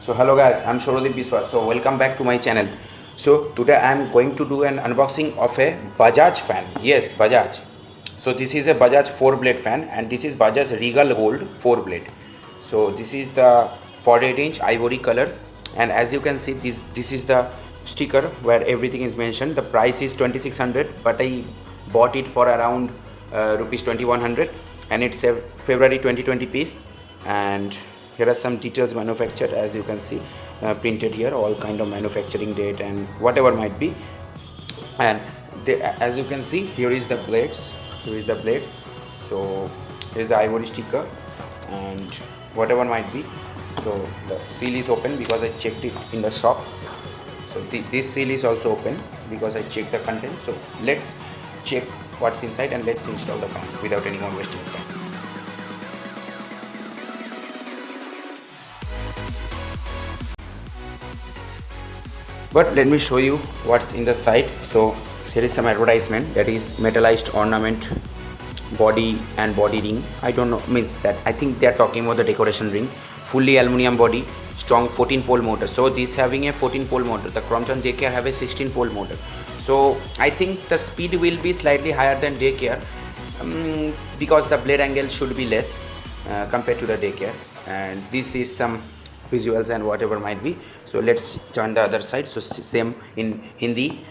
So hello guys, I'm Shorodip Biswas. So welcome back to my channel. So today I'm going to do an unboxing of a Bajaj fan. Yes, Bajaj. So this is a Bajaj 4 blade fan and this is Bajaj Regal Gold 4 blade. So this is the 48-inch ivory color, and as you can see this is the sticker where everything is mentioned. The price is 2600, but I bought it for around rupees 2100, and it's a February 2020 piece. And here are some details manufactured, as you can see, printed here, all kind of manufacturing date and whatever might be. And as you can see, here is the blades. So here is the ivory sticker and whatever might be. So the seal is open because I checked it in the shop. So this seal is also open because I checked the contents. So let's check what's inside and let's install the fan without any more wasting time. But let me show you what's in the side. So here is some advertisement, that is metallized ornament, body and body ring. I don't know, means that I think they are talking about the decoration ring. Fully aluminum body, strong 14 pole motor. So this having a 14 pole motor. The Crompton daycare have a 16 pole motor. So I think the speed will be slightly higher than daycare because the blade angle should be less compared to the daycare. And this is some visuals and whatever might be. So let's turn the other side. So same in Hindi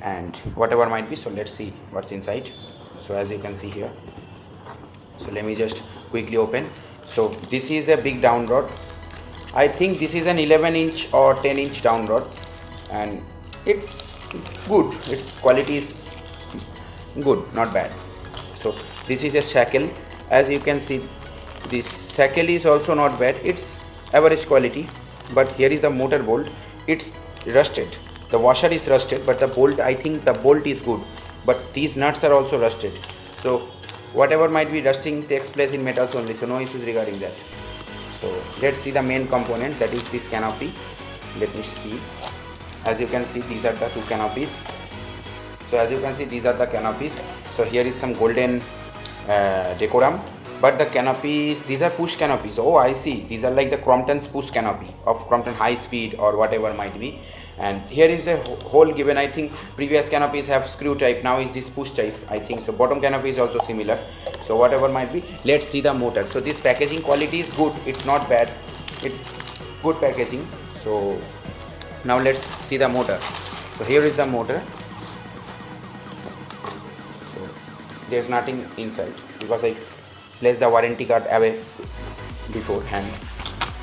and whatever might be. So let's see what's inside. So as you can see here, so let me just quickly open. So this is a big down rod. I think this is an 11-inch or 10-inch down rod, and it's good. Its quality is good, not bad. So this is a shackle. As you can see, this shackle is also not bad. It's average quality. But here is the motor bolt. It's rusted. The washer is rusted, but the bolt, I think the bolt is good, but these nuts are also rusted. So whatever might be, rusting takes place in metals only, so no issues regarding that. So let's see the main component, that is this canopy. Let me see. As you can see, these are the two canopies. So as you can see, these are the canopies. So here is some golden decorum, but the canopies, these are push canopies. Oh, I see, these are like the Crompton's push canopy of Crompton high speed or whatever might be. And here is a hole given. I think previous canopies have screw type, now is this push type, I think so. Bottom canopy is also similar. So whatever might be, let's see the motor. So this packaging quality is good, it's not bad, it's good packaging. So now let's see the motor. So here is the motor. So there's nothing inside because I placed the warranty card away beforehand.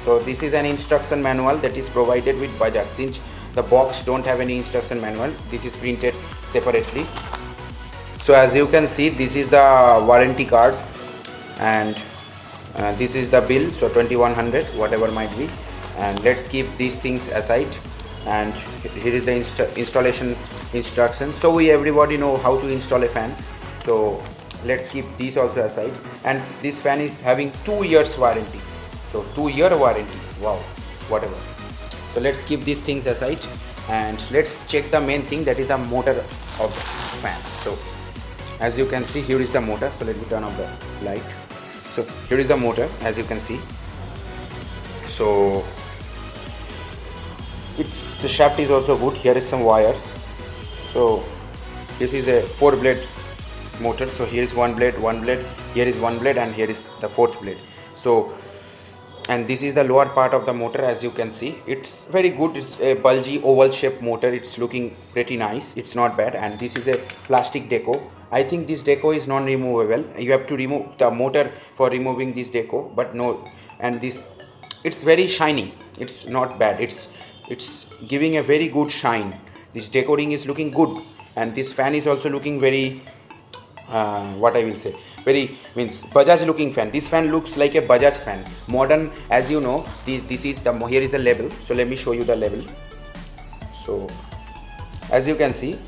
So this is an instruction manual that is provided with Bajaj. Since the box don't have any instruction manual, this is printed separately. So as you can see, this is the warranty card, and this is the bill. So 2100, whatever might be. And let's keep these things aside. And here is the installation instructions. So we everybody know how to install a fan. So let's keep these also aside. And this fan is having 2 years warranty. So 2-year warranty. Wow, whatever. So let's keep these things aside and let's check the main thing, that is the motor of the fan. So as you can see, here is the motor. So let me turn off the light. So here is the motor, as you can see. So the shaft is also good. Here is some wires. So this is a 4 blade motor. So here is one blade, here is one blade, and here is the 4th blade. So, and this is the lower part of the motor. As you can see, it's very good. It's a bulgy oval shaped motor. It's looking pretty nice, it's not bad. And this is a plastic deco. I think this deco is non-removable. You have to remove the motor for removing this deco, but no. And this, it's very shiny, it's not bad, it's giving a very good shine. This decoring is looking good, and this fan is also looking very what I will say, very means Bajaj looking fan. This fan looks like a Bajaj fan, modern. As you know, this is the, here is the label. So let me show you the label. So as you can see,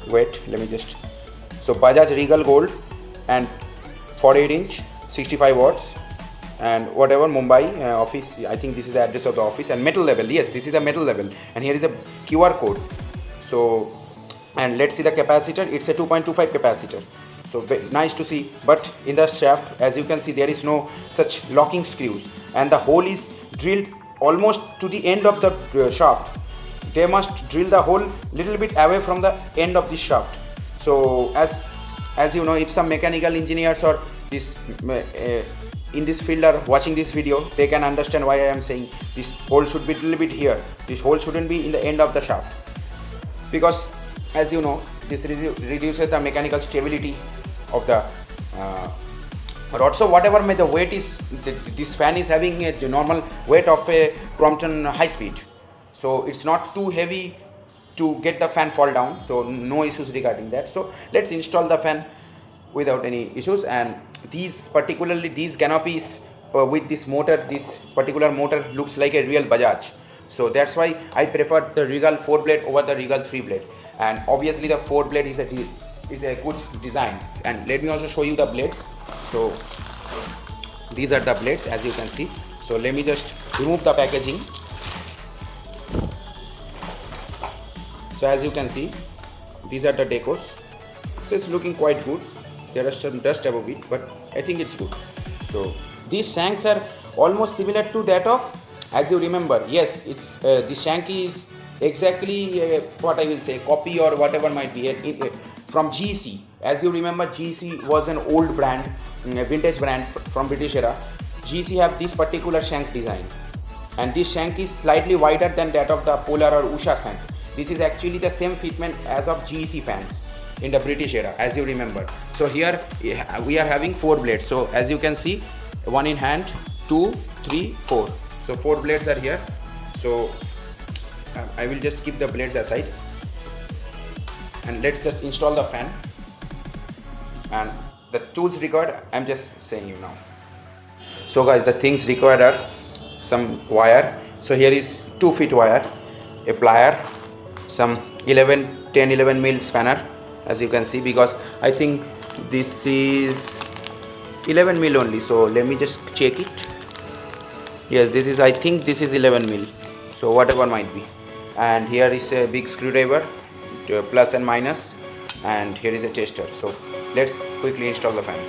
wait, let me just, so Bajaj Regal Gold and 48-inch 65 watts and whatever, Mumbai office. I think this is the address of the office. And metal label, yes, this is a metal label, and here is a QR code. So, and let's see the capacitor. It's a 2.25 capacitor. So very nice to see. But in the shaft, as you can see, there is no such locking screws, and the hole is drilled almost to the end of the shaft. They must drill the hole little bit away from the end of this shaft. So as you know, if some mechanical engineers or this in this field are watching this video, they can understand why I am saying this hole should be a little bit here. This hole shouldn't be in the end of the shaft, because as you know, this reduces the mechanical stability of the rod. So whatever may the weight is, this fan is having a normal weight of a Crompton high speed, so it's not too heavy to get the fan fall down, so no issues regarding that. So let's install the fan without any issues. And particularly these canopies with this motor, this particular motor looks like a real Bajaj, so that's why I prefer the Regal 4 blade over the Regal 3 blade. And obviously the 4 blade is a good design. And let me also show you the blades. So these are the blades, as you can see. So let me just remove the packaging. So as you can see, these are the decos. So it's looking quite good. There are some dust above it, but I think it's good. So these shanks are almost similar to that of, as you remember, yes, it's the shank is exactly what I will say, copy or whatever might be from GC. As you remember, GC was an old brand, a vintage brand from British era. GC have this particular shank design, and this shank is slightly wider than that of the Polar or Usha shank. This is actually the same fitment as of GC fans in the British era, as you remember. So here we are having 4 blades. So as you can see, one in hand, 2, 3, 4. So 4 blades are here. So I will just keep the blades aside, and let's just install the fan. And the tools required, I'm just saying you now. So guys, the things required are some wire. So here is 2 feet wire, a plier, some 10-11 mil spanner, as you can see, because I think this is 11 mil only. So let me just check it. Yes, this is, I think this is 11 mil. So whatever might be. And here is a big screwdriver, plus and minus, and here is a tester. So let's quickly install the fan.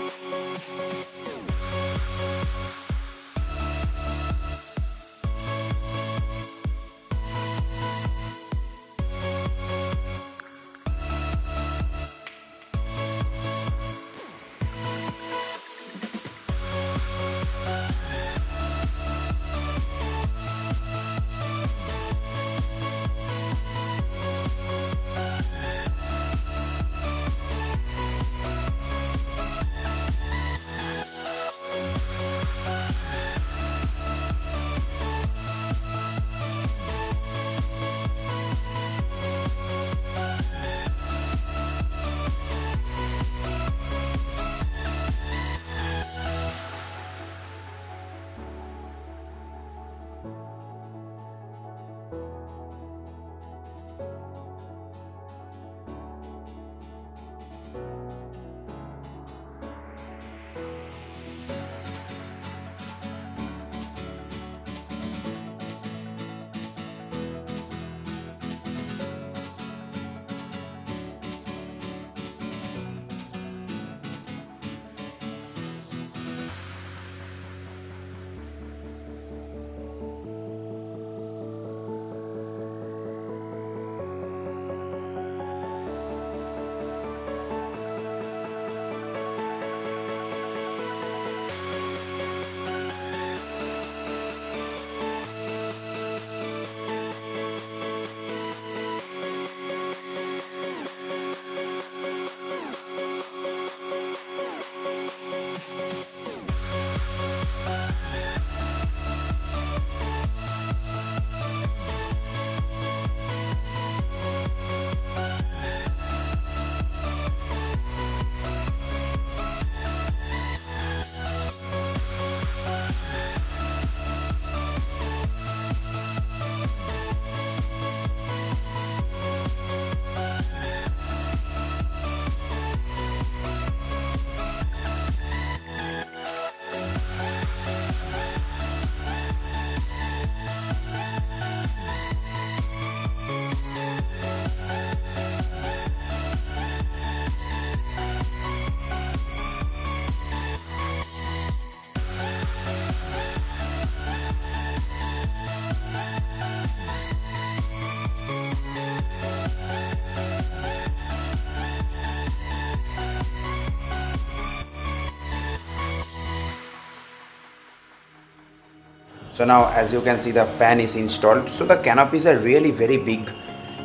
So now as you can see, the fan is installed. So the canopies are really very big.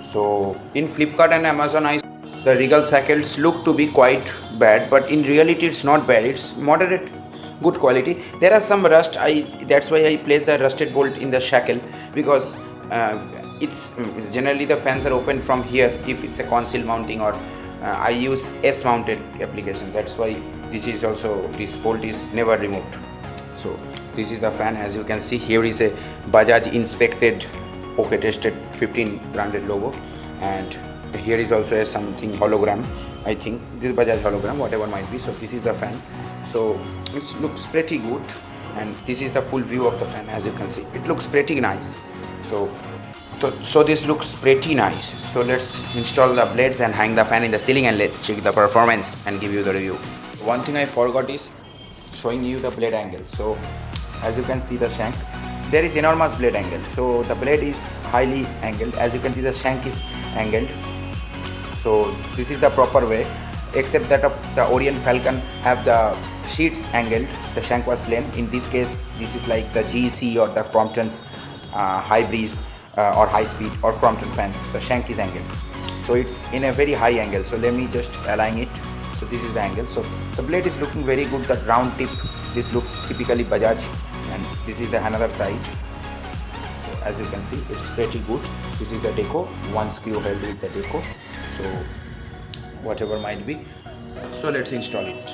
So in Flipkart and Amazon, the Regal shackles look to be quite bad, but in reality it's not bad. It's moderate good quality. There are some rust. That's why I place the rusted bolt in the shackle, because it's generally the fans are open from here if it's a conceal mounting, or I use S mounted application. That's why this bolt is never removed. So this is the fan. As you can see, here is a Bajaj inspected, okay, tested 15 branded logo, and here is also a something hologram. I think this is Bajaj hologram, whatever might be. So this is the fan. So it looks pretty good, and this is the full view of the fan. As you can see, it looks pretty nice. So this looks pretty nice. So let's install the blades and hang the fan in the ceiling, and let's check the performance and give you the review. One thing I forgot is showing you the blade angle. So as you can see, the shank, there is enormous blade angle. So the blade is highly angled. As you can see, the shank is angled. So this is the proper way, except that the Orient Falcon have the sheets angled. The shank was plain. In this case, this is like the GEC or the Crompton's high breeze or high speed or Crompton fans. The shank is angled. So it's in a very high angle. So let me just align it. So this is the angle. So the blade is looking very good. The round tip, this looks typically Bajaj, and this is the another side. So as you can see, it's pretty good. This is the deco, one screw held with the deco. So whatever might be. So let's install it.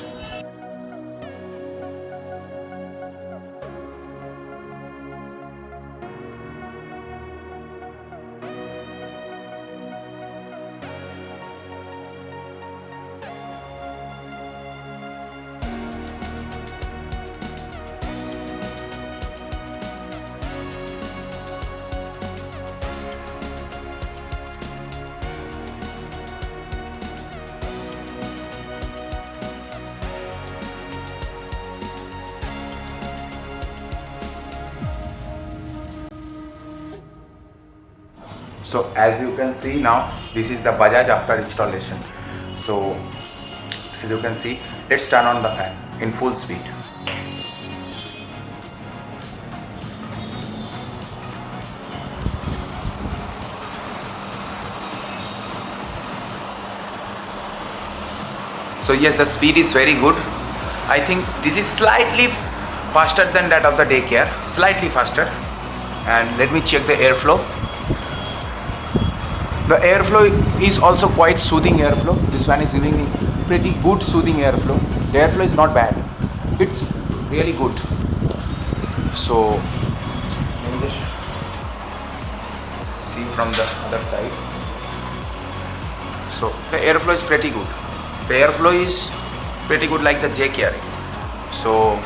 So as you can see now, this is the Bajaj after installation. So as you can see, let's turn on the fan in full speed. So yes, the speed is very good. I think this is slightly faster than that of the daycare, slightly faster. And let me check the airflow. The airflow is also quite soothing airflow. This fan is giving me pretty good soothing airflow. The airflow is not bad. It's really good. So let me just see from the other sides. So the airflow is pretty good. The airflow is pretty good like the J-Care. So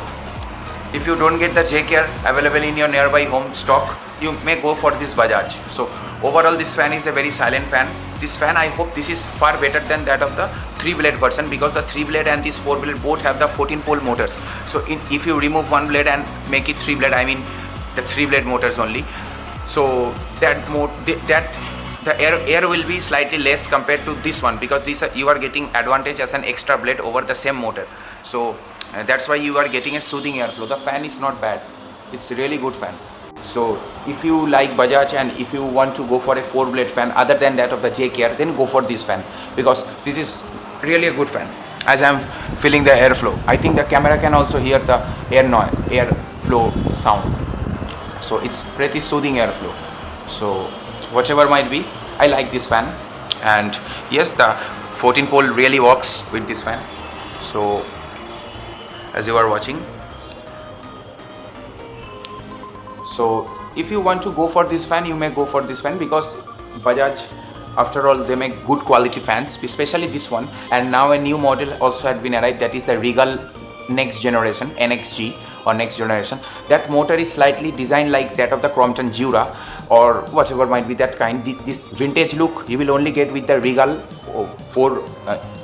if you don't get the J-Care available in your nearby home stock, you may go for this Bajaj. So overall, this fan is a very silent fan. This fan, I hope this is far better than that of the 3-blade version, because the 3-blade and this 4-blade both have the 14-pole motors. So if you remove one blade and make it 3-blade, I mean the 3-blade motors only, so the air will be slightly less compared to this one, because this you are getting advantage as an extra blade over the same motor. So that's why you are getting a soothing airflow. The fan is not bad. It's a really good fan. So if you like Bajaj and if you want to go for a 4-blade fan other than that of the J-Care, then go for this fan, because this is really a good fan. As I am feeling the airflow, I think the camera can also hear the airflow sound. So it's pretty soothing airflow. So whatever might be, I like this fan. And yes, the 14-pole really works with this fan. So as you are watching, so if you want to go for this fan, you may go for this fan, because Bajaj, after all, they make good quality fans, especially this one. And now a new model also had been arrived, that is the Regal next generation, NXG or next generation. That motor is slightly designed like that of the Crompton Jura or whatever might be that kind. This vintage look you will only get with the Regal 4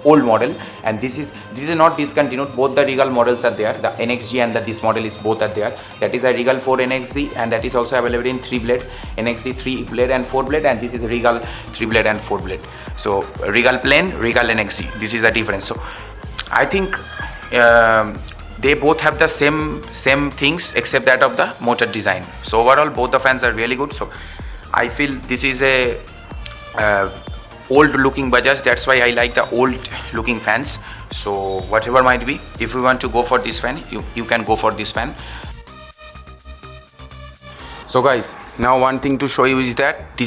old model, and this is not discontinued. Both the Regal models are there, the NXG and this model is both are there. That is a Regal 4 NXG, and that is also available in 3-blade NXG, 3-blade and 4-blade, and this is Regal 3-blade and 4-blade. So Regal plain, Regal NXG, this is the difference. So I think they both have the same things except that of the motor design. So overall both the fans are really good. So I feel this is a old looking Bajaj, that's why I like the old looking fans. So whatever might be, if you want to go for this fan, you can go for this fan. So guys, now one thing to show you is that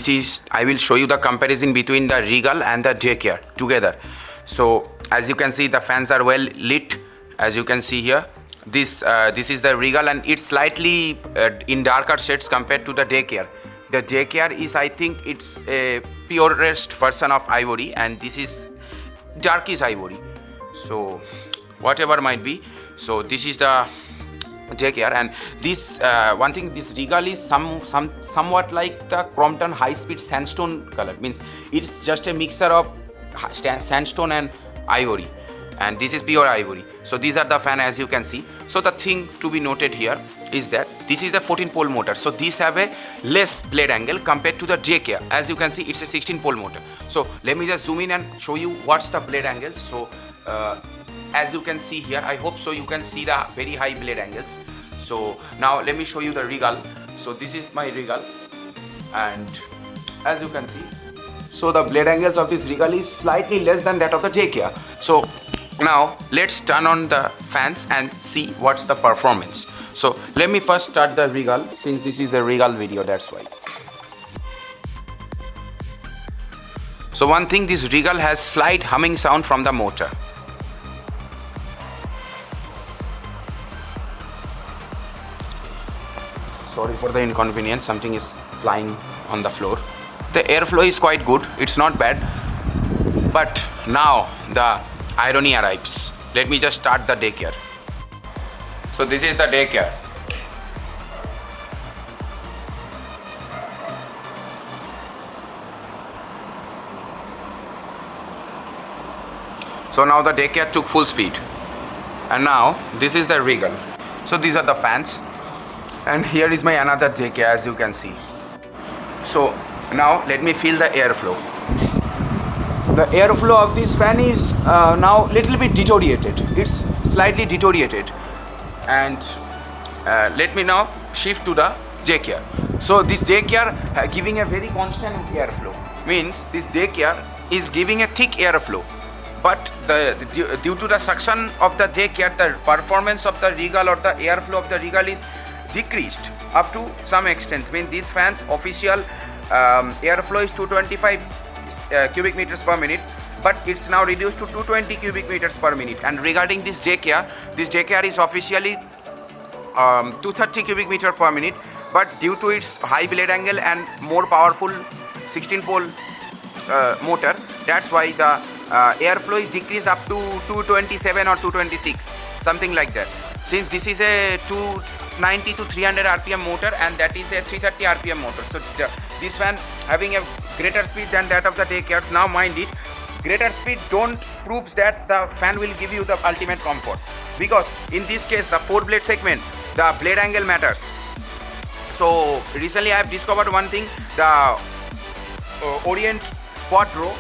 I will show you the comparison between the Regal and the GREAVES together. So as you can see, the fans are well lit. As you can see here, this is the Regal, and it's slightly in darker shades compared to the GREAVES. The GREAVES is, I think it's a purest version of Ivory, and this is darkish Ivory. So whatever might be, so this is the GREAVES, and this one thing, this Regal is somewhat like the Crompton high-speed sandstone color. Means it's just a mixture of sandstone and ivory, and this is pure ivory. So these are the fan, as you can see. So the thing to be noted here is that this is a 14-pole motor, so these have a less blade angle compared to the GREAVES. As you can see, it's a 16-pole motor. So let me just zoom in and show you what's the blade angle. So as you can see here, I hope so you can see the very high blade angles. So now let me show you the Regal. So this is my Regal, and as you can see, so the blade angles of this Regal is slightly less than that of the GREAVES. So now let's turn on the fans and see what's the performance. So let me first start the Regal, since this is a Regal video, that's why. So one thing, this Regal has slight humming sound from the motor. Sorry for the inconvenience, something is flying on the floor. The airflow is quite good, it's not bad. But now the irony arrives. Let me just start the GREAVES. So this is the GREAVES. So now the GREAVES took full speed, and now this is the Regal. So these are the fans, and here is my another GREAVES, as you can see. So now let me feel the airflow. The airflow of this fan is now little bit deteriorated. It's slightly deteriorated, and let me now shift to the GREAVES. So this GREAVES giving a very constant airflow, means this GREAVES is giving a thick airflow. But due to the suction of the GREAVES, the performance of the Regal or the airflow of the Regal is decreased up to some extent. Means this fan's official airflow is 225 cubic meters per minute, but it's now reduced to 220 cubic meters per minute. And regarding this GREAVES is officially 230 cubic meter per minute, but due to its high blade angle and more powerful 16-pole motor, that's why the airflow is decreased up to 227 or 226, something like that. Since this is a 290 to 300 rpm motor, and that is a 330 rpm motor, so this fan having a greater speed than that of the GREAVES. Now mind it, greater speed don't proves that the fan will give you the ultimate comfort, because in this case the 4-blade segment, the blade angle matters. So recently I have discovered one thing, the Orient Quattro.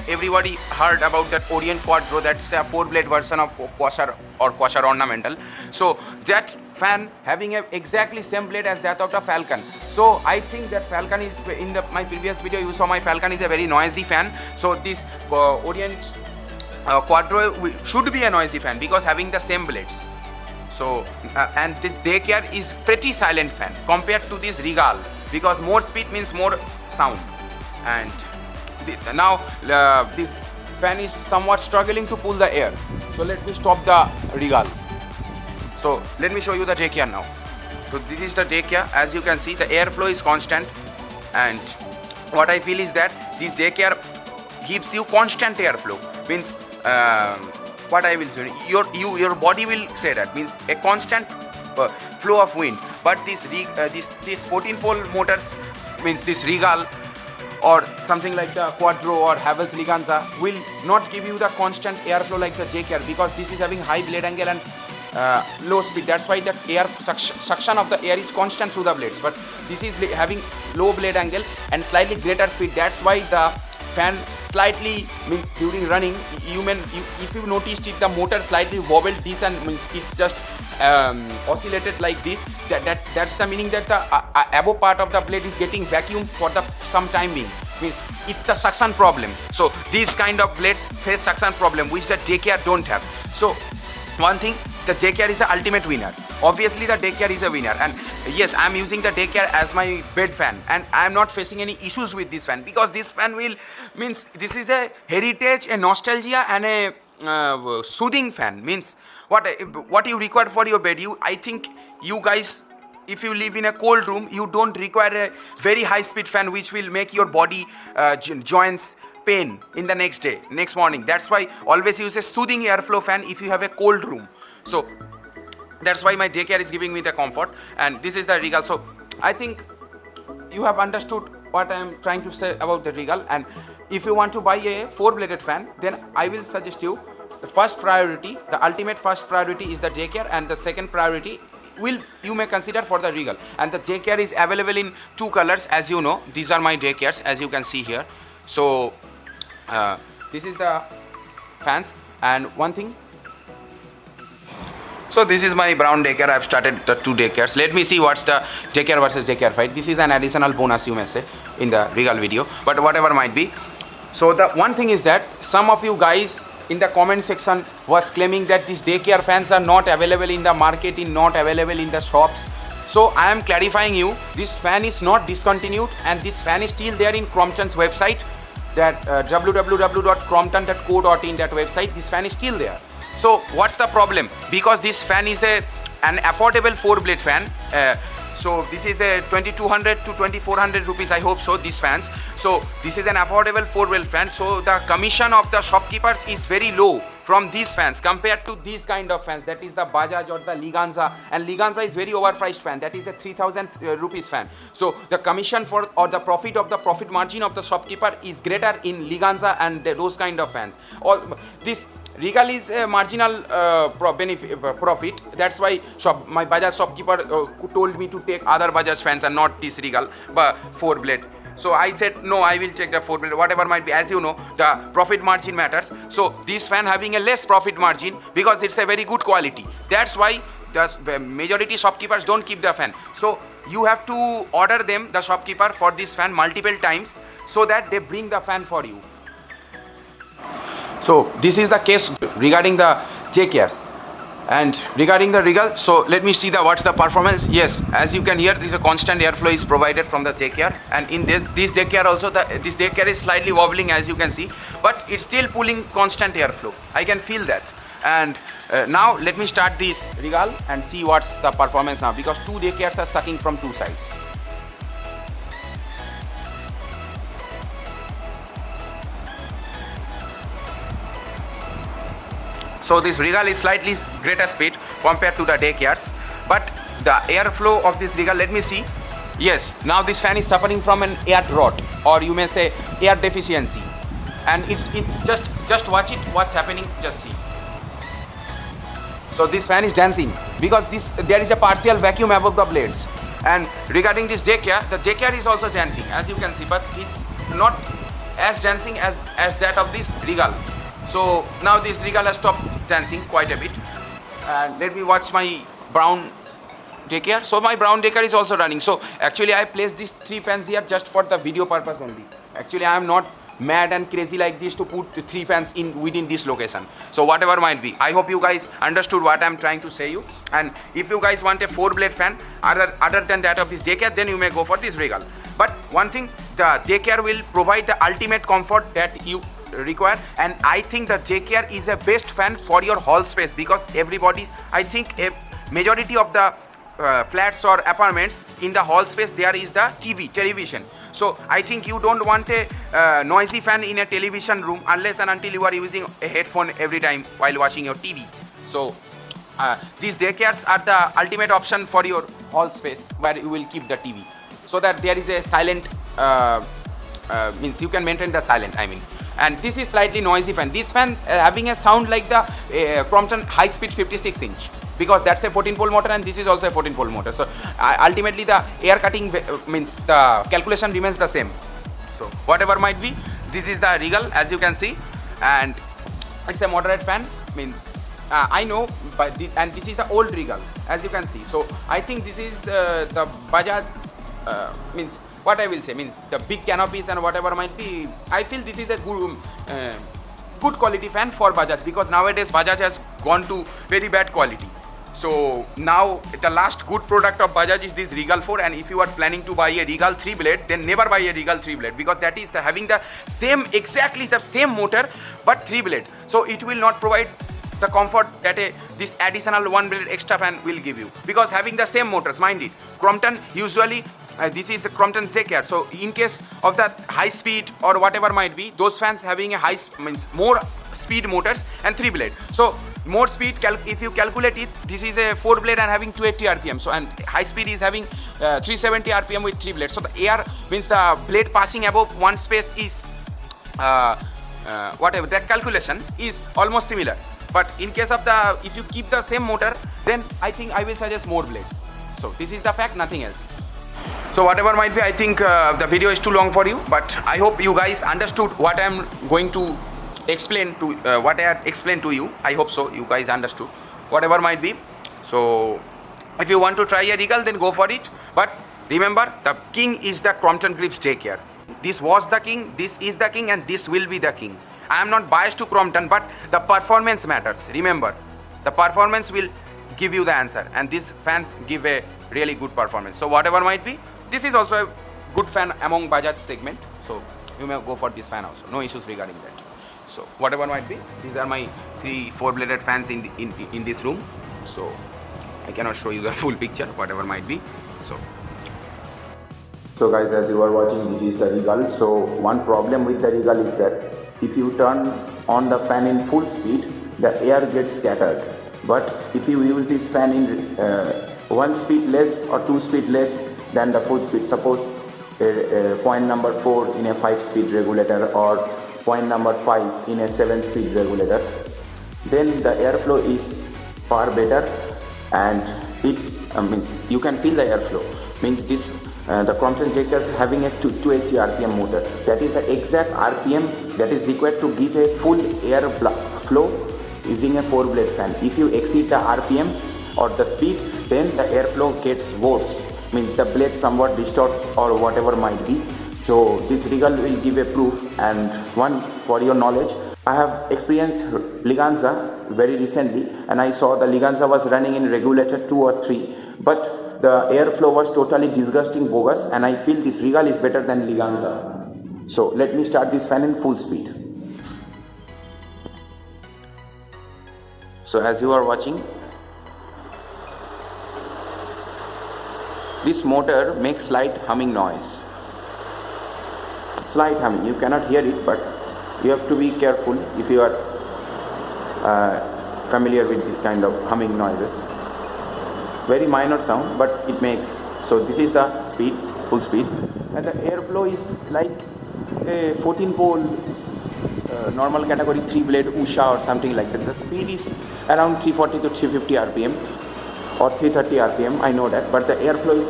Everybody heard about that Orient Quattro, that's a 4-blade version of Quasar or Quasar Ornamental. So that fan having a exactly same blade as that of the Falcon. So I think that Falcon is, in my previous video you saw my Falcon is a very noisy fan. So this Orient Quattro should be a noisy fan because having the same blades. So and this GREAVES is pretty silent fan compared to this Regal, because more speed means more sound. And now this fan is somewhat struggling to pull the air. So let me stop the Regal. So let me show you the GREAVES now. So this is the GREAVES. As you can see, the airflow is constant, and what I feel is that this GREAVES gives you constant airflow. Means what I will say, your body will say that, means a constant flow of wind. But this 14-pole motors, means this Regal or something like the Quattro or Havells Liganza, will not give you the constant airflow like the GREAVES, because this is having high blade angle and low speed. That's why the air suction of the air is constant through the blades, but this is having low blade angle and slightly greater speed. That's why the fan slightly means during running if you noticed it, the motor slightly wobbled this and means it's just oscillated like this. That's the meaning that the above part of the blade is getting vacuum for the some time being. Means it's the suction problem. So these kind of blades face suction problem which the JKR don't have. So one thing, the JKR is the ultimate winner. Obviously the JKR is a winner, and yes, I am using the JKR as my bed fan, and I am not facing any issues with this fan because this fan will means this is a heritage, a nostalgia, and a soothing fan. Means what you require for your bed. I think you guys, if you live in a cold room, you don't require a very high speed fan which will make your body joints pain in the next morning. That's why always use a soothing airflow fan if you have a cold room. So that's why my JKR is giving me the comfort, and this is the Regal. So I think you have understood what I am trying to say about the Regal. And if you want to buy a 4-bladed fan, then I will suggest you the first priority, the ultimate first priority is the JKR, and the second priority you may consider for the Regal. And the JKR is available in 2 colors, as you know. These are my JKRs, as you can see here. So this is the fans, and one thing. So this is my brown JKR. I've started the 2 JKRs. Let me see what's the JKR versus JKR fight. This is an additional bonus, you may say, in the Regal video, but whatever might be. So the one thing is that some of you guys in the comment section was claiming that these JKR fans are not available in the market, not available in the shops. So I am clarifying you, this fan is not discontinued, and this fan is still there in Crompton's website, that www.crompton.co.in, that website. This fan is still there. So what's the problem? Because this fan is an affordable 4-blade fan. So this is a 2200 to 2400 rupees, I hope so, these fans. So this is an affordable 4-blade fan. So the commission of the shopkeepers is very low from these fans compared to these kind of fans, that is the Bajaj or the Liganza, and Liganza is very overpriced fan, that is a 3000 rupees fan. So the commission for or the profit margin of the shopkeeper is greater in Liganza and those kind of fans. All this Regal is a marginal profit. That's why my Bajaj shopkeeper told me to take other Bajaj fans and not this Regal, but 4-blade. So I said no, I will check the 4-blade, whatever might be. As you know, the profit margin matters. So this fan having a less profit margin because it's a very good quality. That's why the majority shopkeepers don't keep the fan. So you have to order them, the shopkeeper, for this fan multiple times so that they bring the fan for you. So this is the case regarding the JKRs. And regarding the Regal, so let me see what's the performance. Yes, as you can hear, this is a constant airflow is provided from the JKR, and in this JKR also, this JKR is slightly wobbling, as you can see, but it's still pulling constant airflow. I can feel that. And now let me start this Regal and see what's the performance now, because 2 JKRs are sucking from 2 sides. So this Regal is slightly greater speed compared to the JKRs, but the airflow of this Regal, let me see. Yes, now this fan is suffering from an air drought, or you may say air deficiency, and it's just watch it, what's happening, just see. So this fan is dancing because there is a partial vacuum above the blades. And regarding this JKR, the JKR is also dancing, as you can see, but it's not as dancing as that of this Regal. So now this Regal has stopped dancing quite a bit. And let me watch my brown JKR. So my brown JKR is also running. So actually I placed these 3 fans here just for the video purpose only. Actually I am not mad and crazy like this to put 3 fans within this location. So whatever might be, I hope you guys understood what I am trying to say you. And if you guys want a 4-blade fan other than that of this JKR, then you may go for this Regal. But one thing, the JKR will provide the ultimate comfort that you require, and I think the JKR is a best fan for your hall space, because everybody, I think a majority of the flats or apartments, in the hall space there is the television. So I think you don't want a noisy fan in a television room unless and until you are using a headphone every time while watching your TV. So these JKRs are the ultimate option for your hall space where you will keep the TV, so that there is a silent means you can maintain the silent, I mean. And this is slightly noisy fan. This fan having a sound like the Crompton high speed 56 inch, because that's a 14-pole motor and this is also a 14-pole motor. So ultimately the air cutting means the calculation remains the same. So whatever might be, this is the Regal, as you can see, and it's a moderate fan. Means I know, but and this is the old Regal, as you can see. So I think this is the Bajaj. Means what I will say, means the big canopies and whatever might be. I feel this is a good quality fan for Bajaj, because nowadays Bajaj has gone to very bad quality. So now the last good product of Bajaj is this Regal 4, and if you are planning to buy a Regal 3 blade, then never buy a Regal 3 blade, because that is having the same, exactly the same motor but 3 blade. So it will not provide the comfort that this additional 1 blade extra fan will give you, because having the same motors, mind it, Crompton usually this is the Crompton ZKR. So in case of the high speed or whatever might be, those fans having a high means more speed motors and 3 blade. So more speed, if you calculate it, this is a 4 blade and having 280 rpm. So and high speed is having 370 rpm with 3 blades. So the air means the blade passing above one space is whatever that calculation is almost similar. But in case of the, if you keep the same motor, then I think I will suggest more blades. So this is the fact, nothing else. So whatever might be, I think the video is too long for you, but I hope you guys understood what I am going to explain to what I had explained to you. I hope so you guys understood whatever might be. So if you want to try a Regal, then go for it, but remember, the king is the Crompton GREAVES. Take care. This was the king, this is the king, and this will be the king. I am not biased to Crompton, but the performance matters. Remember, the performance will give you the answer, and these fans give a really good performance. So whatever might be, this is also a good fan among Bajaj segment, so you may go for this fan also, no issues regarding that. So whatever might be, these are my 3 4-bladed fans in this room. So I cannot show you the full picture, whatever might be. So guys, as you are watching, this is the Regal. So one problem with the Regal is that if you turn on the fan in full speed, the air gets scattered. But if you use this fan in 1 speed less or 2 speed less than the full speed, suppose point number 4 in a 5-speed regulator or point number 5 in a 7-speed regulator, then the airflow is far better, and it means you can feel the airflow. Means this the Crompton ZKR is having a 280 rpm motor. That is the exact rpm that is required to give a full air flow using a 4-blade fan. If you exceed the rpm or the speed, then the airflow gets worse. Means the blade somewhat distorts or whatever might be. So this Regal will give a proof. And one for your knowledge, I have experienced Liganza very recently, and I saw the Liganza was running in regulator 2 or 3, but the airflow was totally disgusting, bogus, and I feel this Regal is better than Liganza. So let me start this fan in full speed. So as you are watching, this motor makes slight humming noise. Slight humming, you cannot hear it, but you have to be careful if you are familiar with this kind of humming noises. Very minor sound, but it makes. So this is the speed, full speed, and the airflow is like a 14-pole normal category 3-blade Usha or something like that. The speed is around 340 to 350 rpm or 330 rpm, I know that, but the airflow is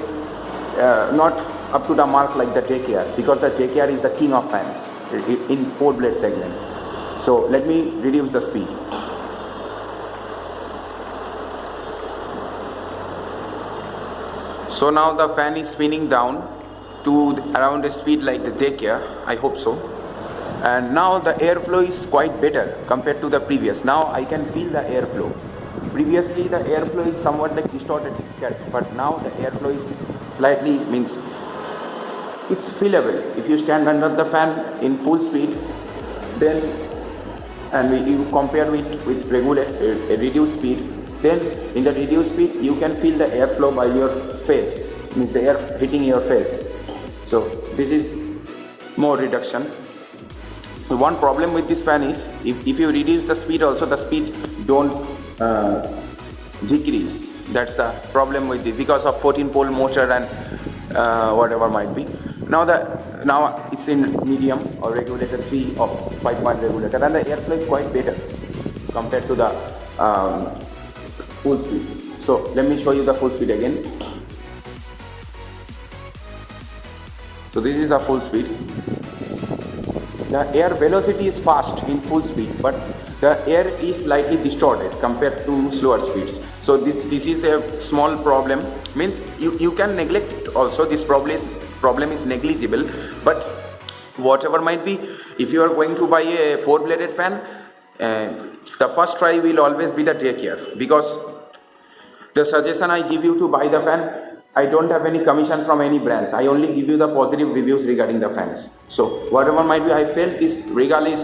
not up to the mark like the ZKR, because the ZKR is the king of fans in 4-blade segment. So let me reduce the speed. So now the fan is spinning down to around a speed like the ZKR, I hope so. And now the airflow is quite better compared to the previous. Now I can feel the airflow. Previously the airflow is somewhat like distorted, but now the airflow is slightly, means it's feelable. If you stand under the fan in full speed, then and you compare it with regular reduced speed, then in the reduced speed you can feel the airflow by your face, means the air hitting your face. So this is more reduction. So one problem with this fan is if you reduce the speed also, the speed don't decrease. That's the problem with it, because of 14-pole motor and whatever might be. Now it's in medium or regulator 3 or 5-point regulator, and the airflow is quite better compared to the full speed. So let me show you the full speed again. So this is the full speed. the air velocity is fast in full speed, but the air is slightly distorted compared to slower speeds. So this is a small problem, means you can neglect it also. This problem is negligible, but whatever might be, if you are going to buy a 4-bladed fan, the first try will always be the take care, because the suggestion I give you to buy the fan, I don't have any commission from any brands. I only give you the positive reviews regarding the fans. So whatever might be, I felt this Regal is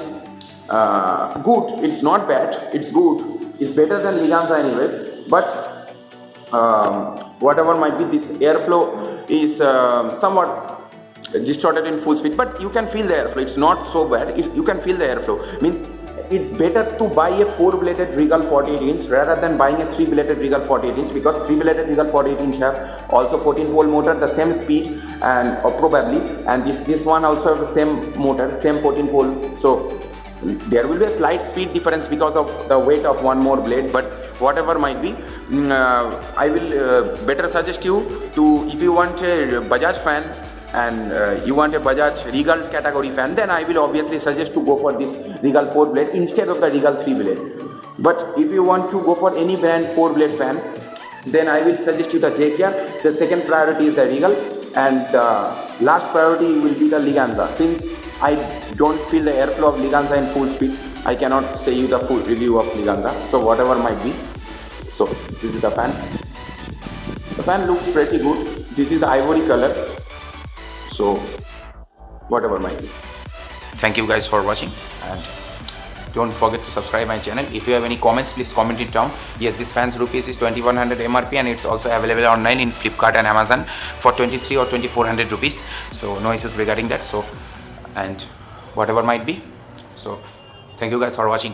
good. It's not bad. It's good. It's better than Liganza anyways. But whatever might be, this airflow is somewhat distorted in full speed. But you can feel the airflow. It's not so bad. You can feel the airflow. Means it's better to buy a 4-bladed Regal 48 inch rather than buying a 3-bladed Regal 48 inch, because 3-bladed Regal 48 inch have also 14-pole motor, the same speed, and probably, and this one also have the same motor, same 14-pole. So there will be a slight speed difference because of the weight of one more blade, but whatever might be, I will better suggest you to, if you want a Bajaj fan and you want a Bajaj Regal category fan, then I will obviously suggest to go for this Regal 4-blade instead of the Regal 3-blade. But if you want to go for any brand 4-blade fan, then I will suggest you the JKR. The second priority is the Regal, and the last priority will be the Liganza. Since I don't feel the airflow of Liganza in full speed, I cannot say you the full review of Liganza. So whatever might be. So this is the fan. The fan looks pretty good. This is the ivory color. So whatever might be. Thank you guys for watching, and don't forget to subscribe my channel. If you have any comments, please comment it down. Yes, this fan's rupees is 2100 MRP, and it's also available online in Flipkart and Amazon for 23 or 2400 rupees. So no issues regarding that. So, and whatever might be. So thank you guys for watching.